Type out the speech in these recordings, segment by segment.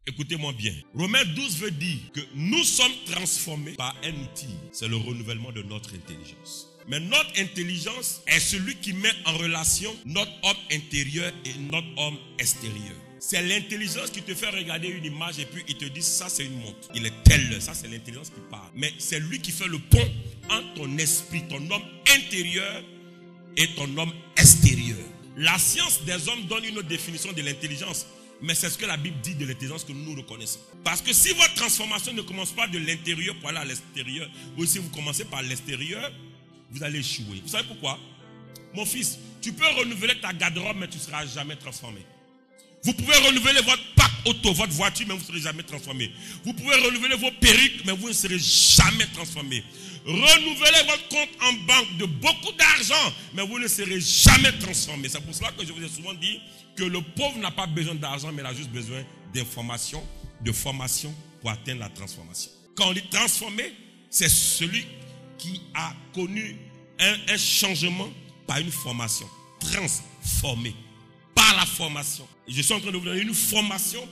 Écoutez-moi bien. Romains 12 veut dire que nous sommes transformés par un outil. C'est le renouvellement de notre intelligence. Mais notre intelligence est celui qui met en relation notre homme intérieur et notre homme extérieur. C'est l'intelligence qui te fait regarder une image et puis il te dit ça c'est une montre. Il est tel, ça c'est l'intelligence qui parle. Mais c'est lui qui fait le pont entre ton esprit, ton homme intérieur et ton homme extérieur. La science des hommes donne une autre définition de l'intelligence. Mais c'est ce que la Bible dit de l'intelligence que nous reconnaissons. Parce que si votre transformation ne commence pas de l'intérieur pour aller à l'extérieur, ou si vous commencez par l'extérieur, vous allez échouer. Vous savez pourquoi? Mon fils, tu peux renouveler ta garde-robe, mais tu ne seras jamais transformé. Vous pouvez renouveler votre pack auto, votre voiture, mais vous ne serez jamais transformé. Vous pouvez renouveler vos perruques, mais vous ne serez jamais transformé. Renouvelez votre compte en banque de beaucoup d'argent, mais vous ne serez jamais transformé. C'est pour cela que je vous ai souvent dit que le pauvre n'a pas besoin d'argent, mais il a juste besoin d'information, de formation pour atteindre la transformation. Quand on dit transformé, c'est celui qui a connu un changement par une formation. Transformé par la formation. Je suis en train de vous donner une formation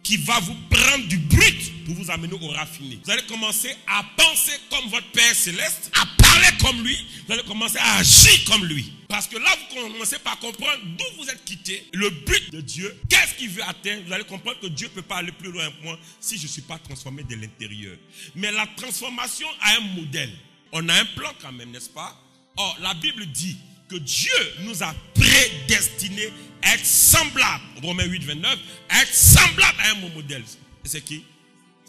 qui va vous prendre du brut pour vous amener au raffiné. Vous allez commencer à penser comme votre Père Céleste, à parler comme lui, vous allez commencer à agir comme lui. Parce que là, vous commencez par comprendre d'où vous êtes quitté, le but de Dieu, qu'est-ce qu'il veut atteindre. Vous allez comprendre que Dieu ne peut pas aller plus loin que moi si je ne suis pas transformé de l'intérieur. Mais la transformation a un modèle. On a un plan quand même, n'est-ce pas? Or, la Bible dit que Dieu nous a prédestinés à être semblables, Romains 8, 29, à être semblables à un modèle. Et c'est qui?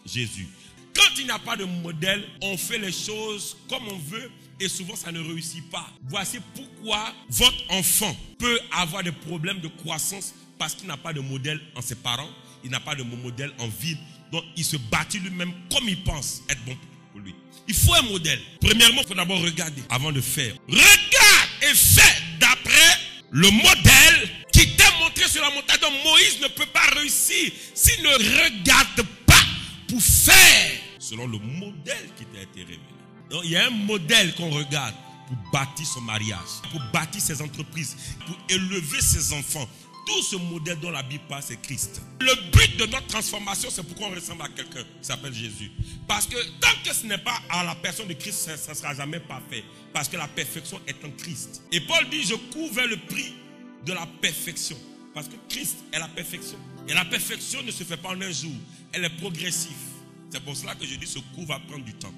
Jésus. Quand il n'y a pas de modèle, on fait les choses comme on veut et souvent ça ne réussit pas. Voici pourquoi votre enfant peut avoir des problèmes de croissance parce qu'il n'a pas de modèle en ses parents, il n'a pas de modèle en vie, donc il se bâtit lui-même comme il pense être bon pour lui. Il faut un modèle. Premièrement, il faut d'abord regarder avant de faire. Regarde et fais d'après le modèle qui t'est montré sur la montagne. Donc Moïse ne peut pas réussir s'il ne regarde pas pour faire selon le modèle qui t'a été révélé. Donc il y a un modèle qu'on regarde pour bâtir son mariage, pour bâtir ses entreprises, pour élever ses enfants. Tout ce modèle dont la Bible parle, c'est Christ. Le but de notre transformation, c'est pourquoi on ressemble à quelqu'un qui s'appelle Jésus. Parce que tant que ce n'est pas à la personne de Christ, ça ne sera jamais parfait. Parce que la perfection est en Christ. Et Paul dit, je cours vers le prix de la perfection. Parce que Christ est la perfection. Et la perfection ne se fait pas en un jour. Elle est progressive. C'est pour cela que je dis, ce cours va prendre du temps.